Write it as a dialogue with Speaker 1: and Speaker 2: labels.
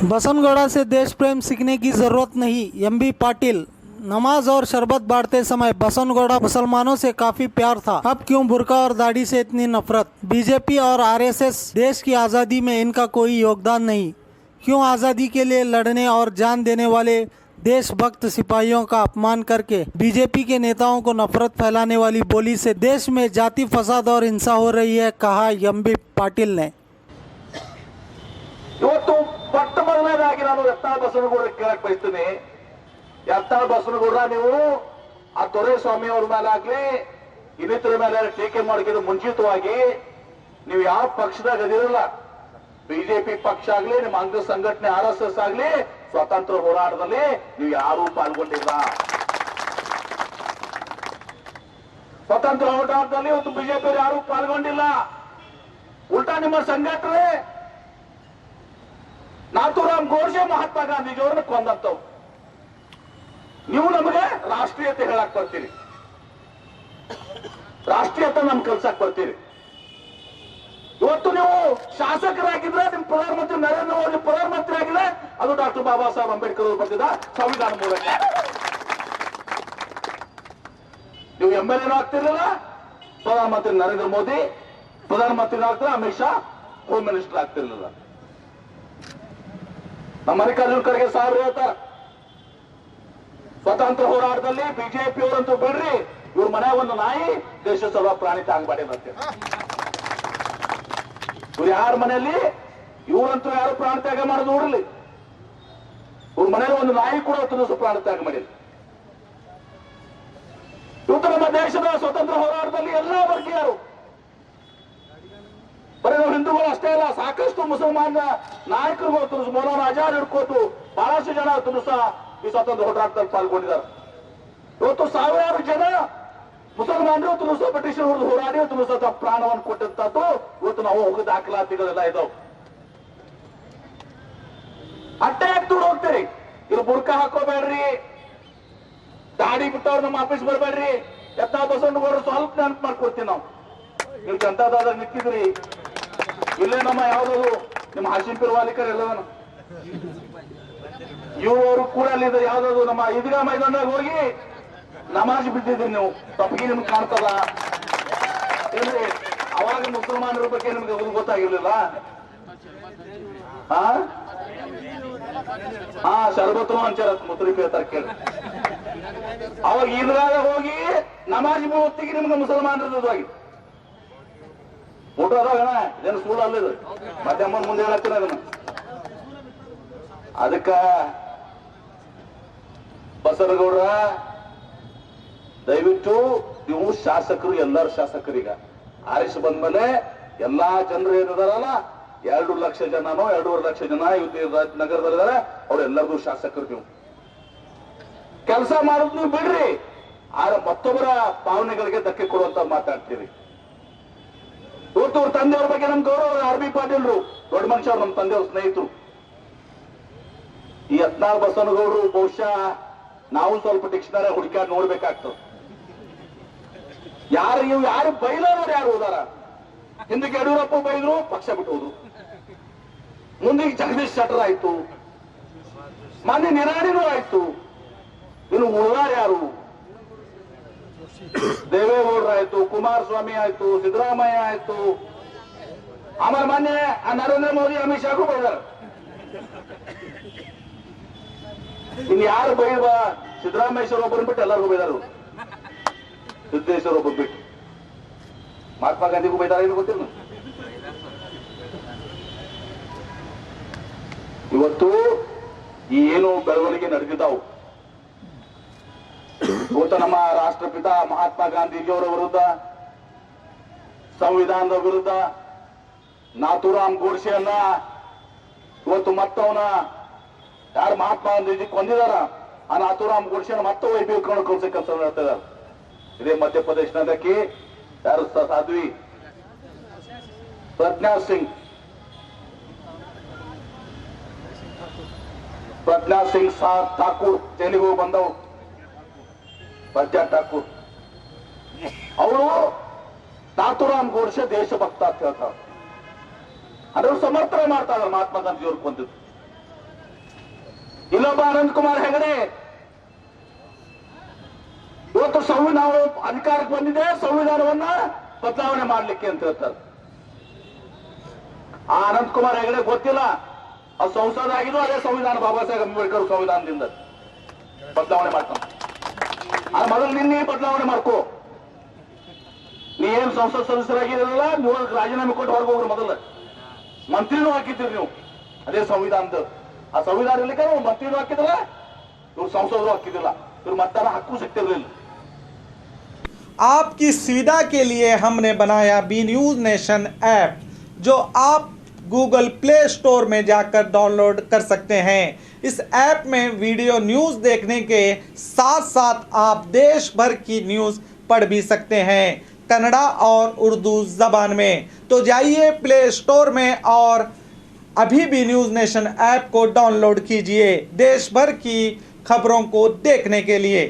Speaker 1: बसनगौड़ा से देश प्रेम सीखने की ज़रूरत नहीं। एमबी पाटिल। नमाज और शरबत बांटते समय बसनगौड़ा मुसलमानों से काफी प्यार था, अब क्यों बुर्का और दाढ़ी से इतनी नफरत। बीजेपी और आरएसएस देश की आज़ादी में इनका कोई योगदान नहीं। क्यों आज़ादी के लिए लड़ने और जान देने वाले देशभक्त सिपाहियों का अपमान करके बीजेपी के नेताओं को नफरत फैलाने वाली बोली से देश में जाति फसाद और हिंसा हो रही है, कहा एमबी पाटिल ने।
Speaker 2: ಇವತ್ತು ಪಟ್ಟ ಮೊದಲನೇದಾಗಿ ನಾನು ಯತ್ನಾಳ್ ಬಸವನಗೌಡರ ಕೇಳಕ್ ಬಯಸ್ತೀನಿ. ಯತ್ನಾಳ್ ಬಸವನಗೌಡರ, ನೀವು ಆ ದೊರೆಸ್ವಾಮಿ ಅವ್ರ ಮೇಲೆ ಆಗ್ಲಿ ಇನ್ನಿತರ ಮೇಲೆ ಟೀಕೆ ಮಾಡೋಕ್ಕಿಂತ ಮುಂಚಿತವಾಗಿ ನೀವು ಯಾವ ಪಕ್ಷದಾಗ ಅದಿರಲ್ಲ, ಬಿಜೆಪಿ ಪಕ್ಷ ಆಗ್ಲಿ, ನಿಮ್ಮ ಅಂಗ ಸಂಘಟನೆ ಆರ್ಎಸ್ಎಸ್ ಆಗ್ಲಿ, ಸ್ವಾತಂತ್ರ್ಯ ಹೋರಾಟದಲ್ಲಿ ನೀವು ಯಾರೂ ಪಾಲ್ಗೊಂಡಿಲ್ಲ. ಸ್ವಾತಂತ್ರ್ಯ ಹೋರಾಟದಲ್ಲಿ ಇವತ್ತು ಬಿಜೆಪಿ ಯಾರು ಪಾಲ್ಗೊಂಡಿಲ್ಲ. ಉಲ್ಟಾ ನಿಮ್ಮ ಸಂಘಟನೆ ನಾಥೂರಾಮ್ ಗೋಡ್ಸೆ ಮಹಾತ್ಮ ಗಾಂಧೀಜಿಯವ್ರನ್ನ ಕೊಂದಂತವ್. ನೀವು ನಮಗೆ ರಾಷ್ಟ್ರೀಯತೆ ಹೇಳಕ್ ಬರ್ತೀರಿ, ರಾಷ್ಟ್ರೀಯತೆ ನಮ್ ಕಲ್ಸಕ್ ಬರ್ತೀರಿ. ಇವತ್ತು ನೀವು ಶಾಸಕರಾಗಿದ್ರೆ ನಿಮ್ ಪ್ರಧಾನಮಂತ್ರಿ ನರೇಂದ್ರ ಮೋದಿ ಪ್ರಧಾನಮಂತ್ರಿ ಆಗಿದ್ರೆ ಅದು ಡಾಕ್ಟರ್ ಬಾಬಾ ಸಾಹೇಬ್ ಅಂಬೇಡ್ಕರ್ ಅವರು ಬರ್ತಿದ್ದ ಸಂವಿಧಾನ ಮೂಲಕ. ನೀವು MLA ಆಗ್ತಿರಲಿಲ್ಲ, ಪ್ರಧಾನಮಂತ್ರಿ ನರೇಂದ್ರ ಮೋದಿ ಪ್ರಧಾನಮಂತ್ರಿ ಆಗ್ತಾರೆ, ಅಮಿತ್ ಶಾ ಹೋಮ್ ಮಿನಿಸ್ಟರ್ ಆಗ್ತಿರ್ಲಿಲ್ಲ. ನಮ್ಮ ಮಲ್ಲಿಕಾರ್ಜುನ ಖರ್ಗೆ ಸಾಹೇಬ್ರು ಹೇಳ್ತಾರೆ, ಸ್ವತಂತ್ರ ಹೋರಾಟದಲ್ಲಿ ಬಿಜೆಪಿ ಅವರಂತೂ ಬಿಡ್ರಿ, ಇವ್ರ ಮನೆ ಒಂದು ನಾಯಿ ದೇಶ ಸಲುವ ಪ್ರಾಣಿ ತ್ಯಾಗ ಮಾಡಿದಂತೆ. ಇವ್ರು ಯಾರ ಮನೆಯಲ್ಲಿ ಇವ್ರಂತೂ ಯಾರು ಪ್ರಾಣ ತ್ಯಾಗ ಮಾಡೋದು ನೋಡ್ಲಿ, ಇವ್ರ ಮನೆಯಲ್ಲಿ ಒಂದು ನಾಯಿ ಕೂಡ ಹೊತ್ತು ಪ್ರಾಣ ತ್ಯಾಗ ಮಾಡಿಲ್ಲ. ಇವತ್ತು ನಮ್ಮ ದೇಶದ ಸ್ವತಂತ್ರ ಹೋರಾಟದಲ್ಲಿ ಎಲ್ಲಾ ವರ್ಗೀಯರು, ಬರೀ ನಾವು ಹಿಂದೂಗಳು ಅಷ್ಟೇ ಅಲ್ಲ, ಸಾಕಷ್ಟು ಮುಸಲ್ಮಾನ ನಾಯಕರುಗಳು ತುರುಸು ಮೌಲಾನಾ ಆಜಾದ್ ಹಿಡ್ಕೋತು ಬಹಳಷ್ಟು ಜನ ತುರುಸ ಈ ಸ್ವಾತಂತ್ರ್ಯ ಹೋರಾಟದಲ್ಲಿ ಪಾಲ್ಗೊಂಡಿದ್ದಾರೆ. ಇವತ್ತು ಸಾವಿರಾರು ಜನ ಮುಸಲ್ಮಾನರು ತುರುಸ ಬ್ರಿಟಿಷರ್ ಹೊರದು ಹೋರಾಡಿ ತುರುಸ ತಮ್ಮ ಪ್ರಾಣವನ್ನು ಕೊಟ್ಟಂತದ್ದು ಇವತ್ತು ನಾವು ಹೋಗಿ ದಾಖಲಾತಿಗಳೆಲ್ಲ ಇದಾವೆ. ಅಟ್ಟೆ ಯಾಕೆ ದೂರ ಹೋಗ್ತೀರಿ? ಇಲ್ಲಿ ಬುರ್ಕ ಹಾಕೋಬೇಡ್ರಿ, ದಾಡಿ ಬಿಟ್ಟವ್ರು ನಮ್ಮ ಆಫೀಸ್ ಬರಬೇಡ್ರಿ. ಯತ್ನಾಳ್ ಬಸವನಗೌಡರು ಸ್ವಲ್ಪ ನೆನಪು ಮಾಡ್ಕೊಡ್ತೀವಿ ನಾವು. ನೀವು ಜನತಾದಳ ನಿಂತಿದ್ರಿ, ಇಲ್ಲೇ ನಮ್ಮ ಯಾವ್ದು ನಿಮ್ಮ ಹಾಸಿಂ ಪಿರ್ವಾಲಿಕರ್ ಎಲ್ಲದನ್ನು ಇವರು ಕೂಡ ಅಲ್ಲಿದ್ದ ಯಾವ್ದು ನಮ್ಮ ಈದ್ಗಾ ಮೈದಾನದಾಗ ಹೋಗಿ ನಮಾಜ್ ಬಿಟ್ಟಿದ್ರಿ ನೀವು, ತಪ್ಪಿಗೆ ನಿಮ್ಗೆ ಕಾಣ್ತದ ಏನ್ರಿ? ಅವಾಗ ಮುಸಲ್ಮಾನರ ಬಗ್ಗೆ ನಿಮ್ಗೆ ಗೊತ್ತಾಗಿರ್ಲಿಲ್ಲ. ಹಾ ಶರಬತ್ತು ಅಂಚಾರ ಮುಸ್ಲಿಂ ಹೇಳ್ತಾರೆ ಕೇಳಿ. ಅವಾಗ ಈದ್ಗಾಗ ಹೋಗಿ ನಮಾಜ್ ಹೊತ್ತಿಗೆ ನಿಮ್ಗೆ ಮುಸಲ್ಮಾನರದಾಗಿ ಫೋಟೋ ಅದಾವ, ಇದೇನು ಸ್ಕೂಲ್ ಅಲ್ಲಿದು ಮಧ್ಯಮ್ಮ ಮುಂದೆ ಹೇಳತ್ತೀರ ಅದನ್ನ. ಅದಕ್ಕ ಬಸನಗೌಡ್ರ, ದಯವಿಟ್ಟು ನೀವು ಶಾಸಕರು, ಎಲ್ಲರ ಶಾಸಕರೀಗ ಆರಿಸಿ ಬಂದ್ಮೇಲೆ ಎಲ್ಲಾ ಜನರು ಏನಿದಾರಲ್ಲ 2 ಲಕ್ಷ ಜನನೋ 2.5 ಲಕ್ಷ ಜನ ಇವತ್ತು ನಗರದಲ್ಲಿದ್ದಾರೆ, ಅವ್ರೆಲ್ಲರಿಗೂ ಶಾಸಕರು. ನೀವು ಕೆಲಸ ಮಾಡೋದು ನೀವು ಬಿಡ್ರಿ, ಆದ್ರೆ ಮತ್ತೊಬ್ಬರ ಭಾವನೆಗಳಿಗೆ ಧಕ್ಕೆ ಕೊಡುವಂತ ಮಾತಾಡ್ತೀರಿ. ಇವತ್ತು ಅವ್ರ ತಂದೆಯವ್ರ ಬಗ್ಗೆ ನಮ್ ಗೌರವ, RB ಪಾಟೀಲ್ರು ದೊಡ್ಡ ಮನುಷ್ಯರು, ನಮ್ಮ ತಂದೆಯವ್ರ ಸ್ನೇಹಿತರು. ಈ ಯತ್ನಾಳ್ ಬಸವನಗೌಡರು ಬಹುಶಃ ನಾವು ಸ್ವಲ್ಪ ಡಿಕ್ಷನರಿ ಹುಡುಕಾಡಿ ನೋಡ್ಬೇಕಾಗ್ತದೆ. ಯಾರು ಬೈಲಾರ ಯಾರು ಹೋದಾರ? ಹಿಂದಕ್ಕೆ ಯಡಿಯೂರಪ್ಪ ಬೈದ್ರು, ಪಕ್ಷ ಬಿಟ್ಟು ಹೋದ್ರು. ಮುಂದೆ ಜಗದೀಶ್ ಶೆಟ್ಟರ್ ಆಯ್ತು, ಮಾನ್ಯ ನಿರಾಣಿನೂ ಆಯ್ತು. ಇನ್ನು ಉಳಿದಾರ ಯಾರು? ದೇವೇಗೌಡರು ಆಯ್ತು, ಕುಮಾರಸ್ವಾಮಿ ಆಯ್ತು, ಸಿದ್ದರಾಮಯ್ಯ ಆಯ್ತು, ಆಮೇಲೆ ಮಾನ್ಯ ನರೇಂದ್ರ ಮೋದಿ ಅಮಿತ್ ಶಾಗೂ ಬೈದಾರ. ಇನ್ ಯಾರು ಬೈದ? ಸಿದ್ದರಾಮೇಶ್ವರ ಒಬ್ಬರನ್ನ ಬಿಟ್ಟು ಎಲ್ಲರಿಗೂ ಬೈದಾರು, ಸಿದ್ದೇಶ್ವರ ಒಬ್ಬರು ಬಿಟ್ಟು. ಮಹಾತ್ಮ ಗಾಂಧಿಗೂ ಬೈದಾರ, ಏನು ಗೊತ್ತಿಲ್ಲ. ಇವತ್ತು ಈ ಏನು ಬೆಳವಣಿಗೆ ನಡೆದಿದ್ದಾವು, ಇವತ್ತು ನಮ್ಮ ರಾಷ್ಟ್ರಪಿತ ಮಹಾತ್ಮ ಗಾಂಧೀಜಿಯವರ ವಿರುದ್ಧ, ಸಂವಿಧಾನದ ವಿರುದ್ಧ ನಾಥೂರಾಮ್ ಗೋಡ್ಸೆಯನ್ನ ಇವತ್ತು ಮತ್ತವನ ಯಾರು ಮಹಾತ್ಮ ಗಾಂಧೀಜಿ ಕೊಂದಿದಾರ, ಆ ನಾಥೂರಾಮ್ ಗೋಡ್ಸೆನ ಮತ್ತೆ ವೈಭವೀಕರಣ ಕಳಿಸೋ ಕೆಲಸ ಮಾಡ್ತಿದ್ದಾರೆ. ಇದೇ ಮಧ್ಯಪ್ರದೇಶನದಕ್ಕೆ ಯಾರು ಸಾಧ್ವಿ ಪ್ರಜ್ಞಾ ಸಿಂಗ್ ಠಾಕೂರ್ ಜೈಲಿಗೆ ಹೋಗಿ ಬಂದವು. ಪ್ರಜ್ಞಾ ಠಾಕೂರ್ ಅವರು ನಾಥೂರಾಮ್ ಗೋಡ್ಸೆ ದೇಶಭಕ್ತ ಅಂತ ಹೇಳ್ತಾರೆ. ಅಂದ್ರೆ ಸಮರ್ಥನೆ ಮಾಡ್ತಾ ಇದ್ದಾರೆ ಮಹಾತ್ಮ ಗಾಂಧಿಯವ್ರು ಕೊಂದಿದ್ದು. ಇಲ್ಲೊಬ್ಬ ಅನಂತಕುಮಾರ್ ಹೆಗಡೆ ಇವತ್ತು ಸಂವಿಧಾನ ಅಧಿಕಾರಕ್ಕೆ ಬಂದಿದೆ, ಸಂವಿಧಾನವನ್ನ ಬದಲಾವಣೆ ಮಾಡ್ಲಿಕ್ಕೆ ಅಂತ ಹೇಳ್ತಾರೆ. ಆ ಅನಂತಕುಮಾರ್ ಹೆಗಡೆ ಗೊತ್ತಿಲ್ಲ ಅದು ಸಂಸದ ಆಗಿದ್ದು ಅದೇ ಸಂವಿಧಾನ, ಬಾಬಾ ಸಾಹೇಬ್ ಅಂಬೇಡ್ಕರ್ ಸಂವಿಧಾನದಿಂದ ಬದಲಾವಣೆ ಮಾಡ್ತಾನೆ. ಆ ಮೊದಲು ನಿನ್ನೆ ಬದಲಾವಣೆ ಮಾಡ್ಕೋ. ನೀ ಏನ್ ಸಂಸತ್ ಸದಸ್ಯರಾಗಿರಲಿಲ್ಲ, ನೀವು ರಾಜೀನಾಮೆ ಕೊಟ್ಟು ಹೊರಗೆ ಹೋಗ್ರಿ. ಮೊದಲು ಮಂತ್ರಿನೂ ಹಾಕಿದ್ದೀರಿ ನೀವು ಅದೇ ಸಂವಿಧಾನದ. ಆ ಸಂವಿಧಾನ ಇರ್ಲಿಕ್ಕೆ ಮಂತ್ರಿನೂ ಹಾಕಿದಿಲ್ಲ, ಇವ್ರು ಸಂಸದರು ಹಾಕಿದಿಲ್ಲ, ಇವ್ರು मतदान हक्कू ಸಿಗ್ತಿರ್ಲಿಲ್ಲ.
Speaker 3: आपकी सुविधा के लिए हमने बनाया बी न्यूज़ नेशन ऐप, जो आप गूगल प्ले स्टोर में जाकर डाउनलोड कर सकते हैं। इस ऐप में वीडियो न्यूज़ देखने के साथ साथ आप देश भर की न्यूज़ पढ़ भी सकते हैं, कन्नड़ा और उर्दू ज़बान में। तो जाइए प्ले स्टोर में और अभी भी न्यूज़ नेशन ऐप को डाउनलोड कीजिए देश भर की खबरों को देखने के लिए।